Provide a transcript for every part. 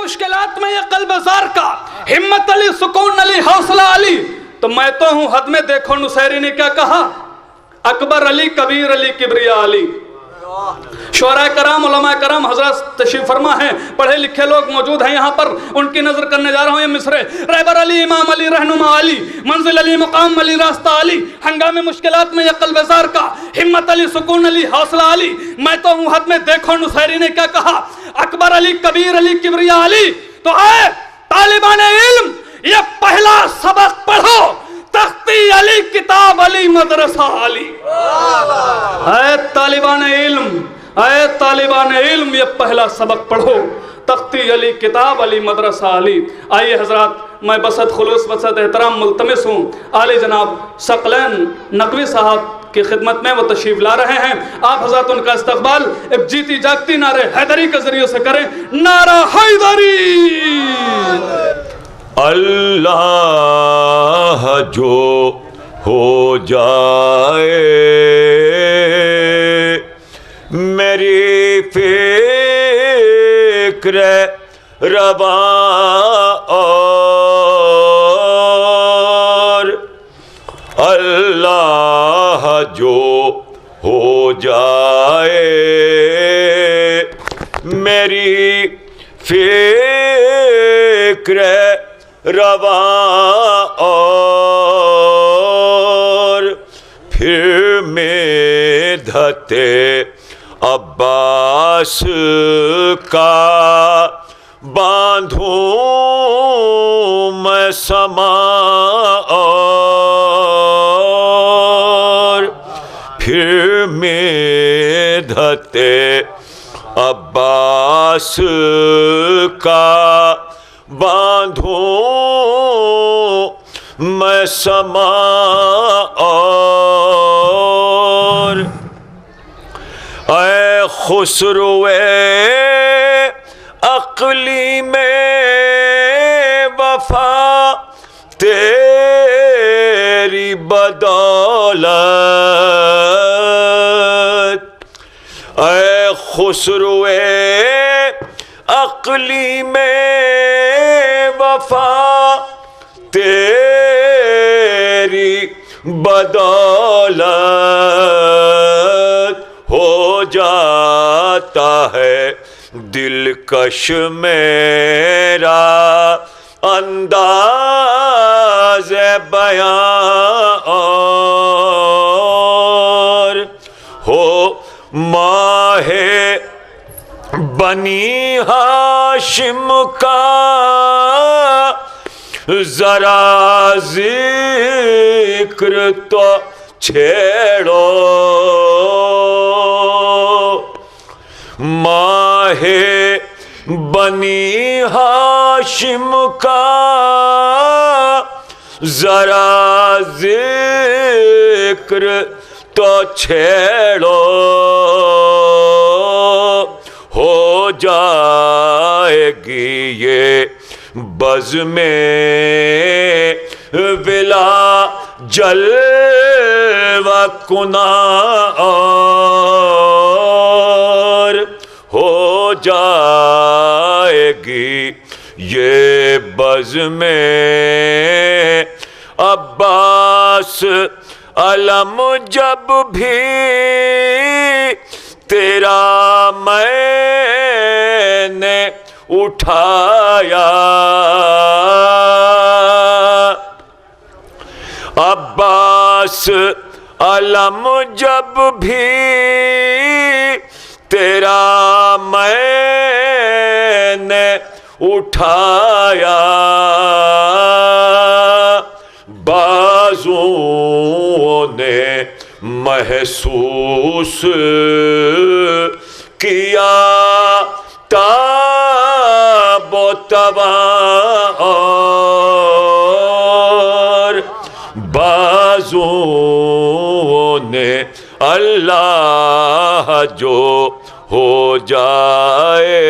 مشکلات میں یہ قلب زار کا، ہمت علی، سکون علی، حوصلہ علی، تو میں تو ہوں حد میں، دیکھو نصیری نے کیا کہا، اکبر علی، کبیر علی، کبریا علی۔ شعراء کرام، علماء کرام حضرات تشریف فرما ہیں، پڑھے لکھے لوگ موجود ہیں یہاں پر، ان کی نظر کرنے جا رہا ہوں یہ مصرے۔ رہبر علی، امام علی، رہنما علی، منزل علی، مقام علی، راستہ علی، ہنگام مشکلات میں یہ قلب زار کا، ہمت علی، سکون علی، حوصلہ علی، میں تو ہوں حد میں، دیکھو نصیری نے کیا کہا، اکبر علی، کبیر علی، کبریا علی۔ تو اے طالبان علم، یہ پہلا سبق پڑھو، تختی علی، کتاب علی، مدرسہ علی۔ اے طالبان علم، اے طالبان علم، یہ پہلا سبق پڑھو، تختی علی، کتاب علی، مدرسہ علی۔ آئیے حضرات، میں بسط خلوص، بسط احترام ملتمس ہوں، عالی جناب ثقلین نقوی صاحب کی خدمت میں، وہ تشریف لا رہے ہیں، آپ حضرات ان کا استقبال ایک جیتی جاگتی نعرہ حیدری کے ذریعے سے کریں۔ نعرہ حیدری! اللہ جو ہو جائے میری فکر رواں اور اللہ جو ہو جائے میری فکر رواں اور پھر مدحت عباس کا باندھوں میں سماں اور پھر مدحت عباس کا باندھوں میں سماں اور اے خسروے عقلی میں وفا تیری بدولت اے خسروے عقلی میں وفا تیری بدولت ہو جاتا ہے دلکش میرا انداز بیان اور ہو ماہ بنی ہاشم کا ذرا ذکر تو چھیڑو ماہ بنی ہاشم کا ذرا ذکر تو چھیڑو ہو جائے گی یہ بزم ولا جلوہ کناں اور ہو جائے گی یہ بزم عباس علم جب بھی تیرا میں نے اٹھایا عباس علم جب بھی تیرا میں نے اٹھایا بازوں نے محسوس کیا تاب و تواں اور بازوں نے اللہ جو ہو جائے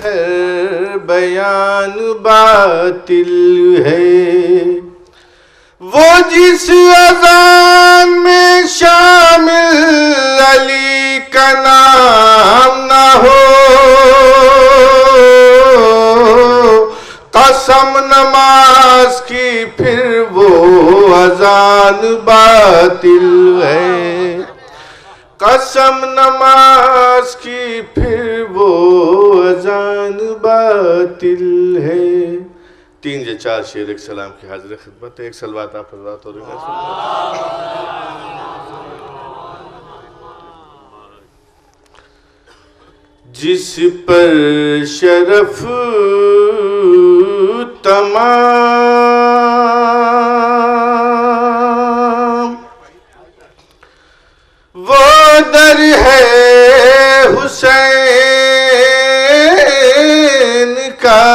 ہر بیان باطل ہے وہ جس اذان میں شامل علی کا نام نہ قسم نماز کی پھر وہ اذان باطل ہے، قسم نماز کی پھر وہ اذان باطل ہے۔ 3 یا 4 شعر ایک سلام کی حاضر خدمت ہے، ایک صلوات آپ حضرات اور جس پر شرف تمام وہ در ہے حسین کا،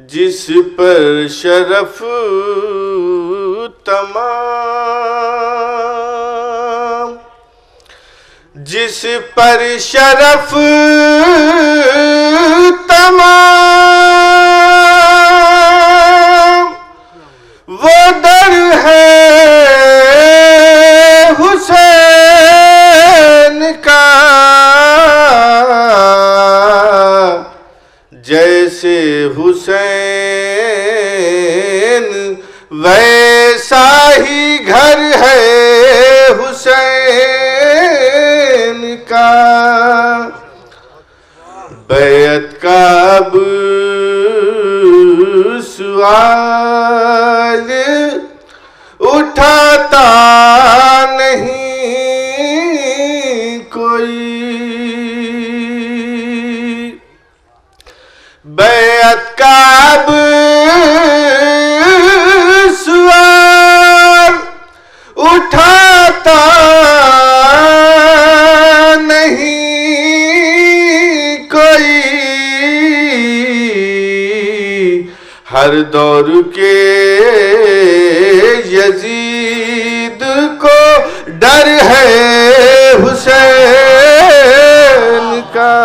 جس پر شرف تمام، جس پر شرف تمام وہ در ہے حسین کا، جیسے حسین ویسا ہی گھر ہے حسین کا۔ بیعت کا اب سوال اٹھاتا نہیں کوئی، بیعت کا اب سوال اٹھاتا نہیں کوئی، ہر دور کے یزید کو ڈر ہے حسین کا،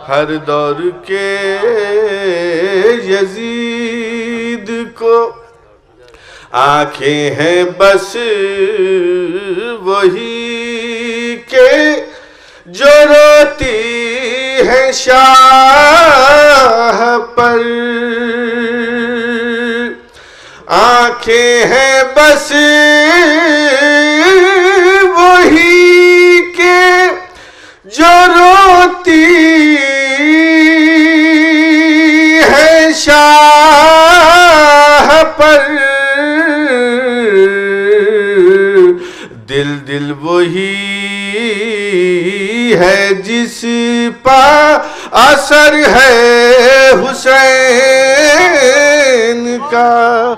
ہر دور کے یزید کو آنکھیں ہیں بس وہی کہ جو روتی ہیں شاہ پر، آنکھیں ہیں بس وہی کہ جو روتی ہیں شاہ پر، دل دل وہی ہے جس پا اثر ہے حسین کا،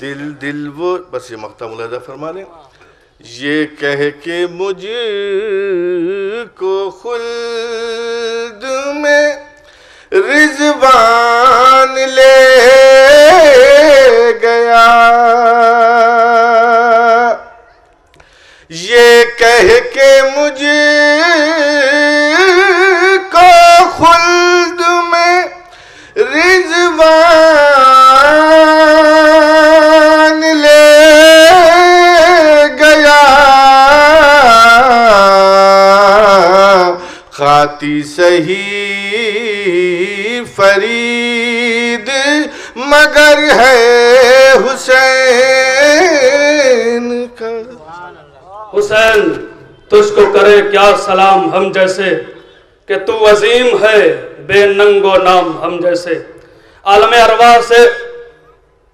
دل دل وہ بس یہ مقطع ملاحظہ فرما لیں، یہ کہہ کے مجھ کو خلد میں رضوان لے گیا، یہ کہہ کے مجھ کو خلد میں رضوان لے گیا، خاتی صحیح فرید مگر ہے حسین کا۔ حسین تجھ کو کرے کیا سلام ہم جیسے، کہ تو عظیم ہے بے ننگ و نام ہم جیسے، عالم ارواح سے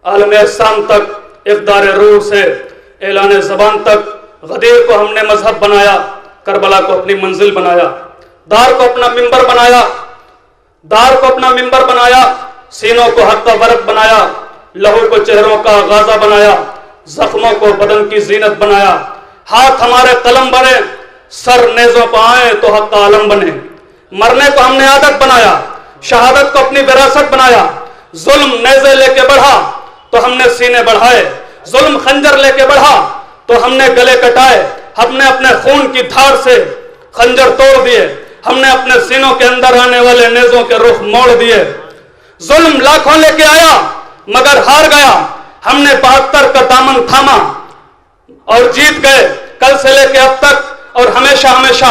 عالم احسان تک، اقدار روح سے اعلان زبان تک، غدیر کو ہم نے مذہب بنایا، کربلا کو اپنی منزل بنایا، دار کو اپنا منبر بنایا، دار کو اپنا منبر بنایا، سینوں کو حق کا ورق بنایا، لہو کو چہروں کا غازہ بنایا، زخموں کو بدن کی زینت بنایا، ہاتھ ہمارے قلم بنے، سر نیزوں پہ آئے تو حق کا عالم بنے، مرنے کو ہم نے عادت بنایا، شہادت کو اپنی وراثت بنایا، ظلم نیزے لے کے بڑھا تو ہم نے سینے بڑھائے، ظلم خنجر لے کے بڑھا تو ہم نے گلے کٹائے، ہم نے اپنے خون کی دھار سے خنجر توڑ دیے، ہم نے اپنے سینوں کے اندر آنے والے نیزوں کے رخ موڑ دیے، ظلم لاکھوں لے کے آیا مگر ہار گیا، ہم نے 72 کا دامن تھاما اور جیت گئے، کل سے لے کے اب تک اور ہمیشہ ہمیشہ